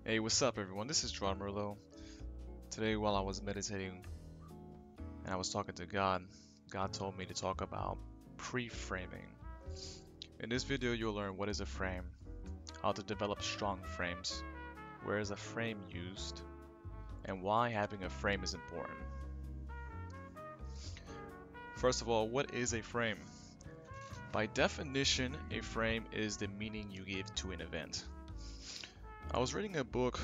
Hey, what's up, everyone? This is Gerardo Morillo. Today, while I was meditating and I was talking to God, God told me to talk about pre-framing. In this video, you'll learn what is a frame, how to develop strong frames, where is a frame used, and why having a frame is important. First of all, what is a frame? By definition, a frame is the meaning you give to an event. I was reading a book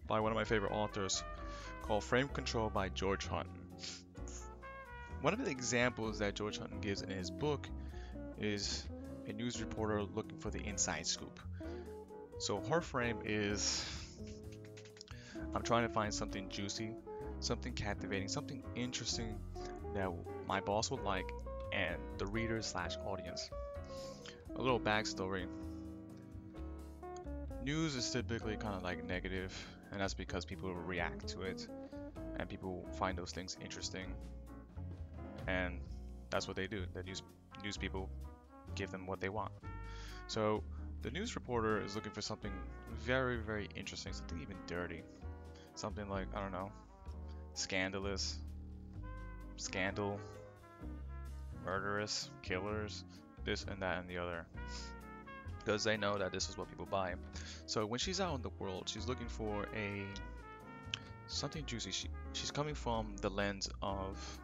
by one of my favorite authors called Frame Control by George Hunt. One of the examples that George Hunt gives in his book is a news reporter looking for the inside scoop. So her frame is, I'm trying to find something juicy, something captivating, something interesting that my boss would like and the reader slash audience. A little backstory. News is typically kind of like negative, and that's because people react to it and people find those things interesting, and that's what they do. The news people give them what they want. So the news reporter is looking for something very, very interesting, something even dirty, something like, I don't know, scandalous, scandal, murderous, killers, this and that and the other, because they know that this is what people buy. So when she's out in the world, she's looking for something juicy. She's coming from the lens of,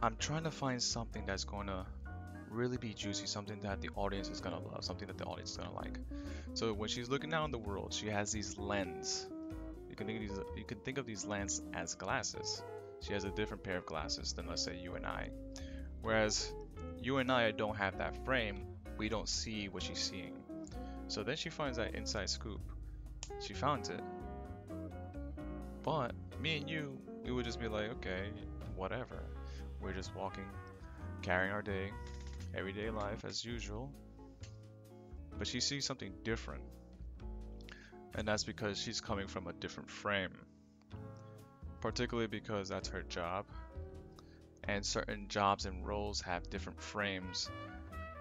I'm trying to find something that's going to really be juicy, something that the audience is going to love, something that the audience is going to like. So when she's looking out in the world, she has these lens. You can think of these lenses as glasses. She has a different pair of glasses than, let's say, you and I. Whereas you and I don't have that frame, we don't see what she's seeing. So then she finds that inside scoop. She found it. But me and you, we would just be like, okay, whatever. We're just walking, carrying our day, everyday life as usual. But she sees something different. And that's because she's coming from a different frame. Particularly because that's her job. And certain jobs and roles have different frames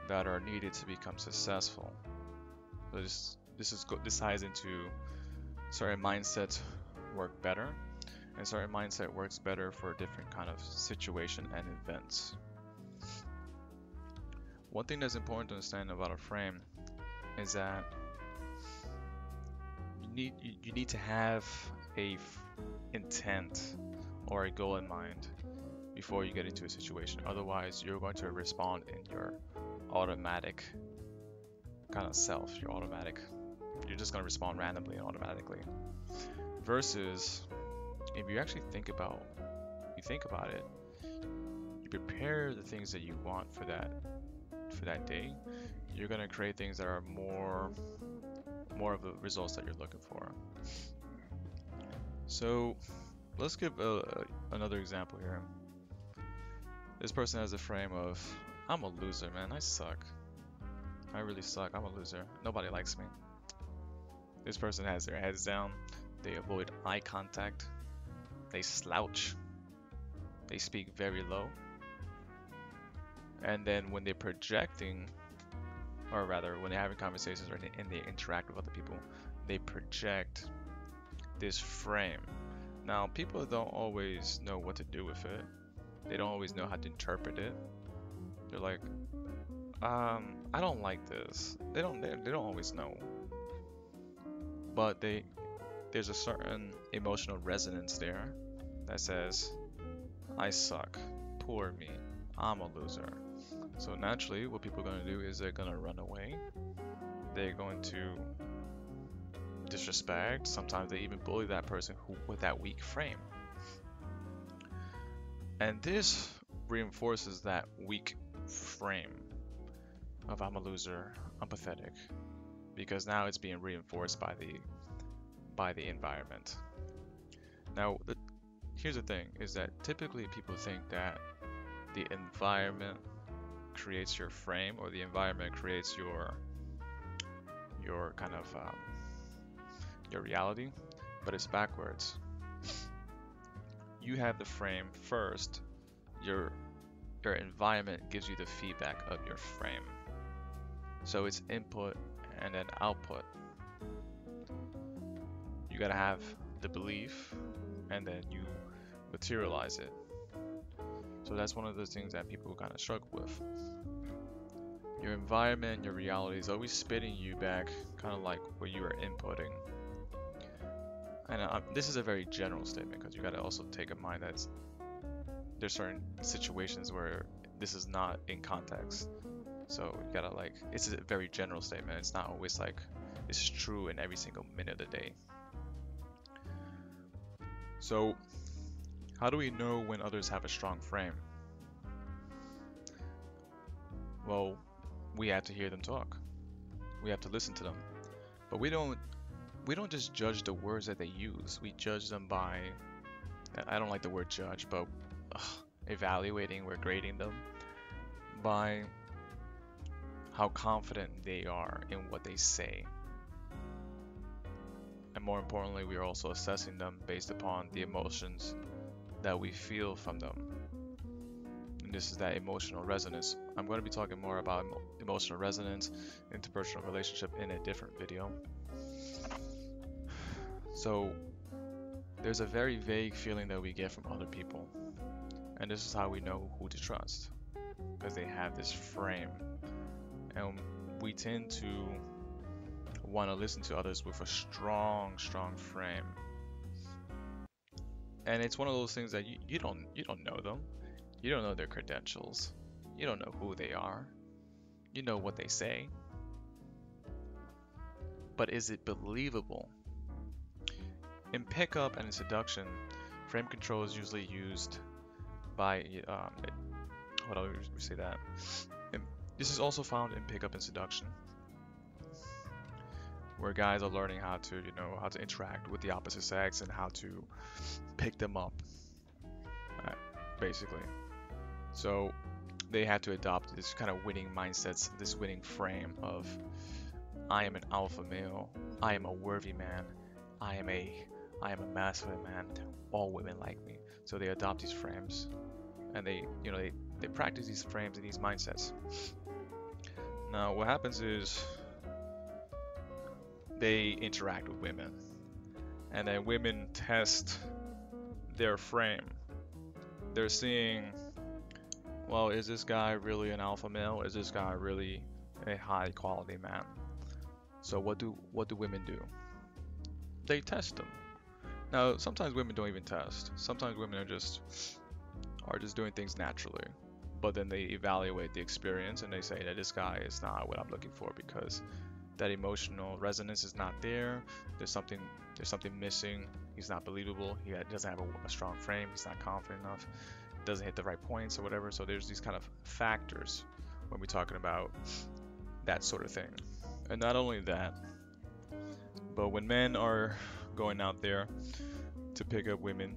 that are needed to become successful. So this ties into certain mindsets work better, and certain mindset works better for a different kind of situation and events. One thing that's important to understand about a frame is that you need to have a intent or a goal in mind before you get into a situation. Otherwise, you're going to respond in your automatic kind of self. You're just going to respond randomly and automatically. Versus, if you actually think about it, you prepare the things that you want for that day. You're going to create things that are more of the results that you're looking for. So let's give another example here. This person has a frame of, I'm a loser, man. I suck. I really suck. I'm a loser. Nobody likes me. This person has their heads down. They avoid eye contact. They slouch. They speak very low. And then when they're projecting, or rather when they're having conversations and they interact with other people, they project this frame. Now, people don't always know what to do with it. They don't always know how to interpret it. They're like, I don't like this. They don't always know. But there's a certain emotional resonance there that says, I suck, poor me, I'm a loser. So naturally, what people are going to do is they're going to run away. They're going to disrespect. Sometimes they even bully that person with that weak frame. And this reinforces that weak frame of I'm a loser, I'm pathetic, because now it's being reinforced by the environment. Now, here's the thing, is that typically people think that the environment creates your frame, or the environment creates your kind of your reality, but it's backwards. You have the frame first. Your environment gives you the feedback of your frame. So it's input and then output. You gotta have the belief, and then you materialize it. So that's one of the things that people kind of struggle with. Your environment, your reality is always spitting you back, kind of like what you are inputting. And this is a very general statement because you got to also take in mind that there's certain situations where this is not in context. So you gotta it's a very general statement. It's not always like this is true in every single minute of the day. So how do we know when others have a strong frame? Well, we have to hear them talk. We have to listen to them. But we don't just judge the words that they use. We judge them by, I don't like the word judge, but evaluating, we're grading them by how confident they are in what they say. And more importantly, we are also assessing them based upon the emotions that we feel from them. And this is that emotional resonance. I'm going to be talking more about emotional resonance, interpersonal relationship in a different video. So there's a very vague feeling that we get from other people. And this is how we know who to trust, because they have this frame. And we tend to want to listen to others with a strong frame. And it's one of those things that you don't know them. You don't know their credentials. You don't know who they are. You know what they say. But is it believable? In pickup and in seduction, frame control is usually used by hold on, let me say that. This is also found in pickup and seduction, where guys are learning how to interact with the opposite sex and how to pick them up, basically. So they had to adopt this kind of winning mindsets, this winning frame of, I am an alpha male, I am a worthy man, I am a masculine man, all women like me. So they adopt these frames, and they practice these frames and these mindsets. Now what happens is they interact with women, and then women test their frame. They're seeing, well, is this guy really an alpha male? Is this guy really a high quality man? So what do women do? They test them. Now sometimes women don't even test. Sometimes women are just doing things naturally. But then they evaluate the experience and they say that this guy is not what I'm looking for, because that emotional resonance is not there. There's something missing. He's not believable. He doesn't have a strong frame. He's not confident enough. Doesn't hit the right points or whatever. So there's these kind of factors when we're talking about that sort of thing. And not only that, but when men are going out there to pick up women,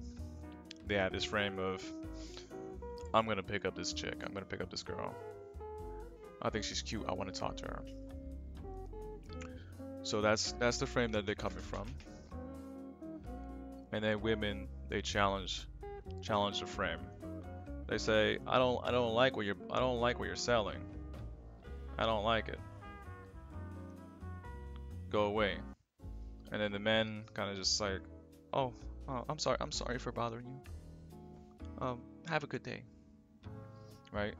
they have this frame of, I'm gonna pick up this chick. I'm gonna pick up this girl. I think she's cute. I want to talk to her. So that's the frame that they're coming from. And then women, they challenge the frame. They say, I don't like what you're selling. I don't like it. Go away. And then the men kind of just like, oh, I'm sorry for bothering you. Have a good day. Right?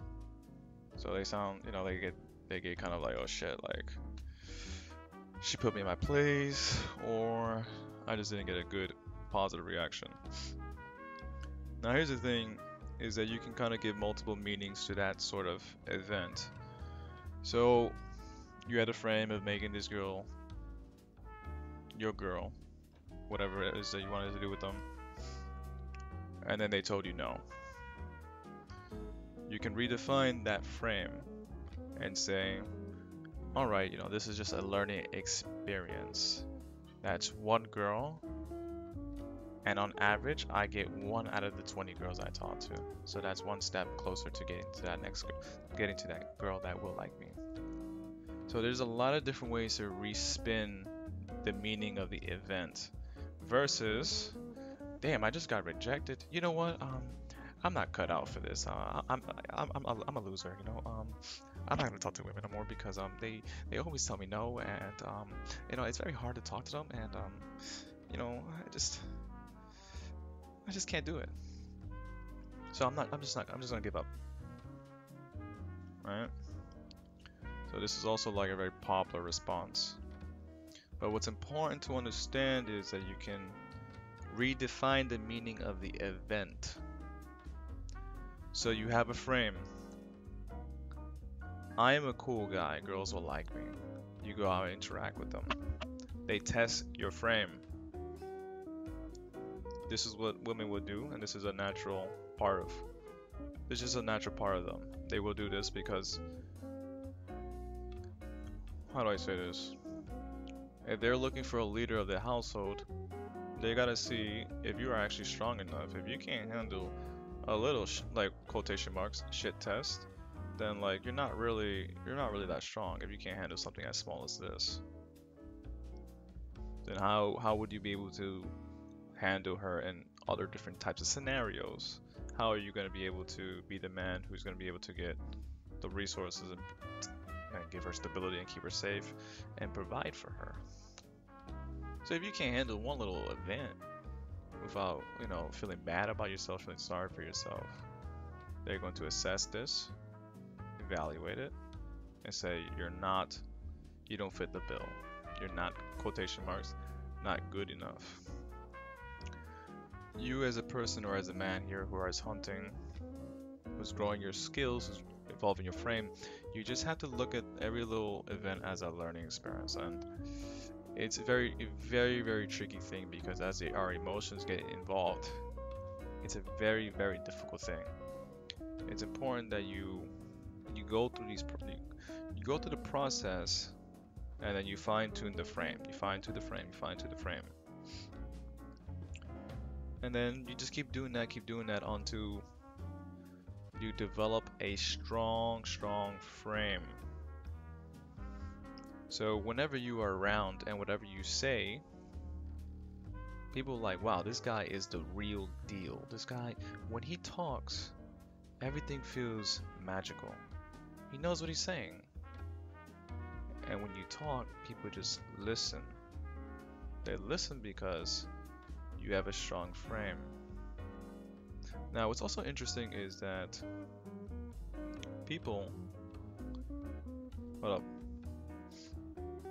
So they sound, they get kind of like, oh shit, like she put me in my place, or I just didn't get a good positive reaction. Now here's the thing, is that you can kind of give multiple meanings to that sort of event. So you had a frame of making this girl your girl, whatever it is that you wanted to do with them, and then they told you no. You can redefine that frame and say, alright, this is just a learning experience. That's one girl, and on average, I get 1 out of the 20 girls I talk to. So that's one step closer to getting to that girl that will like me. So there's a lot of different ways to respin the meaning of the event versus, damn, I just got rejected. You know what? I'm not cut out for this. I'm a loser. I'm not gonna talk to women anymore because they always tell me no, and it's very hard to talk to them, and you know, I just can't do it. So I'm just gonna give up, right? So this is also like a very popular response. But what's important to understand is that you can redefine the meaning of the event. So you have a frame. I am a cool guy, girls will like me. You go out and interact with them. They test your frame. This is what women would do, and this is a natural part of them. They will do this because, how do I say this? If they're looking for a leader of the household, they gotta see if you are actually strong enough. If you can't handle a little like quotation marks shit test, then like you're not really that strong if you can't handle something as small as this. Then how would you be able to handle her in other different types of scenarios? How are you going to be able to be the man who's going to be able to get the resources and give her stability and keep her safe and provide for her? So if you can't handle one little event without, feeling bad about yourself, feeling sorry for yourself, they're going to assess this, evaluate it, and say you don't fit the bill. You're not, quotation marks, not good enough. You as a person or as a man here who is hunting, who's growing your skills, who's evolving your frame, you just have to look at every little event as a learning experience. And it's a very, very tricky thing because as our emotions get involved, it's a very, very difficult thing. It's important that you go through you go through the process, and then you fine tune the frame. You fine tune the frame. And then you just keep doing that until you develop a strong frame. So whenever you are around and whatever you say, people are like, wow, this guy is the real deal. This guy, when he talks, everything feels magical. He knows what he's saying. And when you talk, people just listen. They listen because you have a strong frame. Now, what's also interesting is that people... Hold up.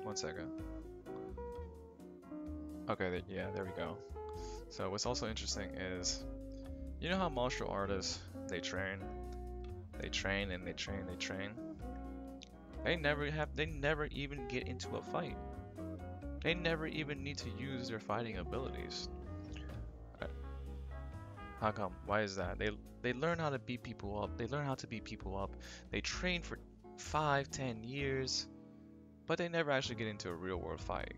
1 second. Okay, yeah, there we go. So what's also interesting is, you know how martial artists, they train and they train. They never even get into a fight. They never even need to use their fighting abilities. How come? Why is that? They learn how to beat people up. They train for 5-10 years, but they never actually get into a real world fight.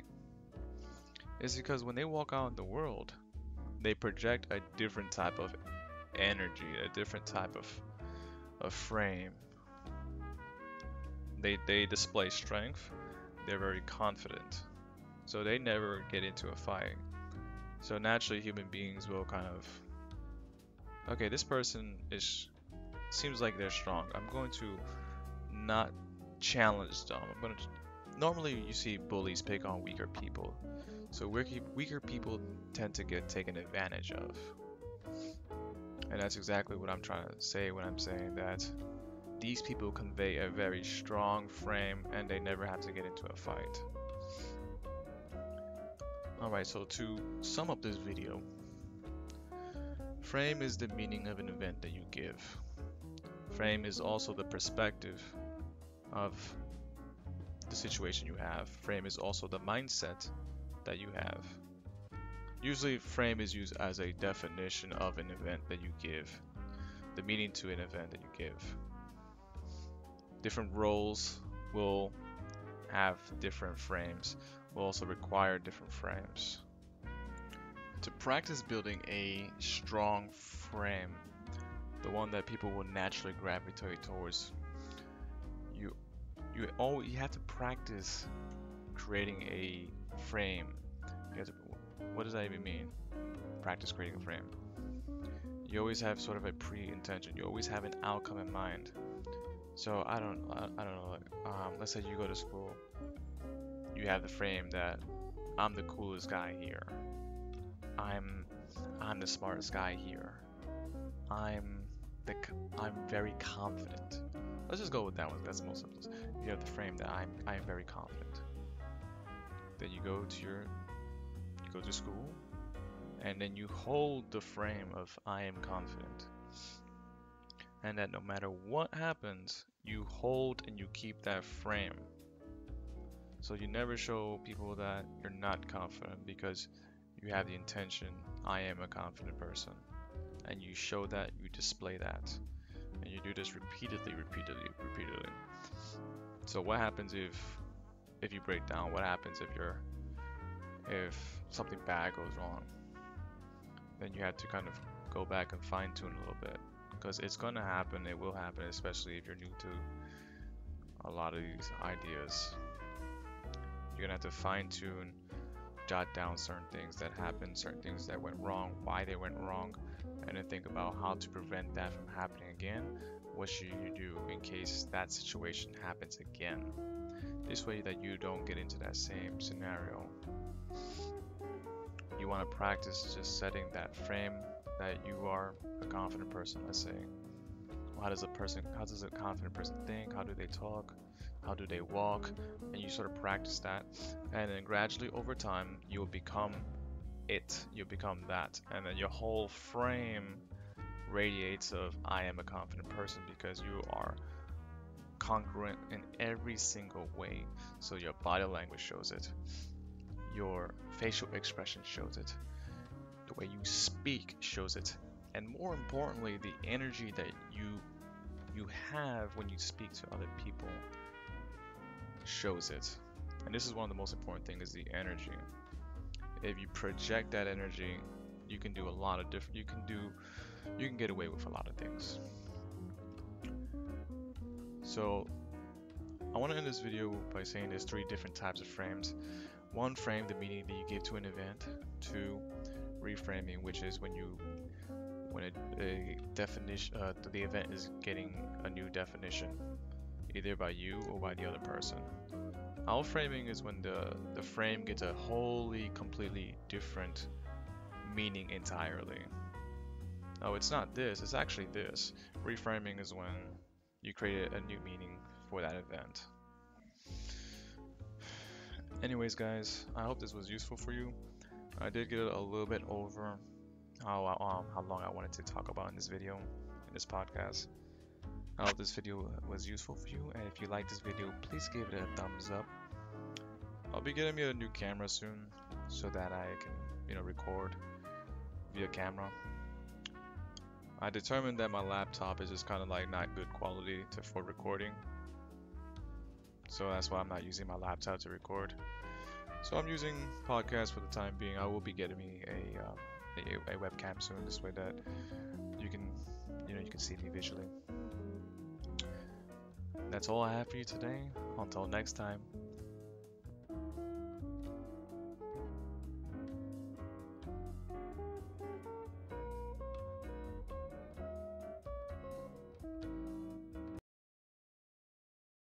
It's because when they walk out in the world, they project a different type of energy, a different type of frame. They display strength. They're very confident. So they never get into a fight. So naturally, human beings will kind of, okay, this person seems like they're strong. I'm going to not challenge them. Normally you see bullies pick on weaker people. So weaker people tend to get taken advantage of. And that's exactly what I'm trying to say when I'm saying that these people convey a very strong frame and they never have to get into a fight. Alright, so to sum up this video, frame is the meaning of an event that you give. Frame is also the perspective of the situation you have. Frame is also the mindset that you have. Usually frame is used as a definition of an event that you give, the meaning to an event that you give. Different roles will have different frames, will also require different frames. To practice building a strong frame, the one that people will naturally gravitate towards, you have to practice creating a frame. What does that even mean? Practice creating a frame. You always have sort of a pre-intention. You always have an outcome in mind. So I don't know. Let's say you go to school. You have the frame that I'm the coolest guy here. I'm the smartest guy here. I'm I'm very confident. Let's just go with that one. That's the most simplest. You have the frame that I'm very confident. Then you go to school, and then you hold the frame of I am confident. And that no matter what happens, you hold and you keep that frame. So you never show people that you're not confident because you have the intention, I am a confident person. And you show that, you display that. And you do this repeatedly. So what happens if you break down? What happens if something bad goes wrong? Then you have to kind of go back and fine tune a little bit. Because it's gonna happen, it will happen, especially if you're new to a lot of these ideas. You're gonna have to fine tune, jot down certain things that happened, certain things that went wrong, why they went wrong, and then think about how to prevent that from happening again. What should you do in case that situation happens again? This way that you don't get into that same scenario. You want to practice just setting that frame that you are a confident person, let's say. How does a confident person think? How do they talk? How do they walk? And you sort of practice that. And then gradually over time, you will become it. You'll become that. And then your whole frame radiates of I am a confident person because you are congruent in every single way. So your body language shows it. Your facial expression shows it. The way you speak shows it. And more importantly, the energy that you have when you speak to other people shows it. And this is one of the most important things, is the energy. If you project that energy, you can do a lot of different, you can get away with a lot of things. So I want to end this video by saying there's 3 different types of frames. 1, frame, the meaning that you give to an event. 2, reframing, which is when a definition, the event is getting a new definition, either by you or by the other person. Outframing is when the frame gets a wholly, completely different meaning entirely. No, it's not this, it's actually this. Reframing is when you create a new meaning for that event. Anyways, guys, I hope this was useful for you. I did get a little bit over how long I wanted to talk about in this video, in this podcast. I hope this video was useful for you, and if you like this video, please give it a thumbs up. I'll be getting me a new camera soon, so that I can, record via camera. I determined that my laptop is just kind of like not good quality for recording, so that's why I'm not using my laptop to record. So I'm using podcast for the time being. I will be getting me a webcam soon, this way that you can see me visually. That's all I have for you today. Until next time,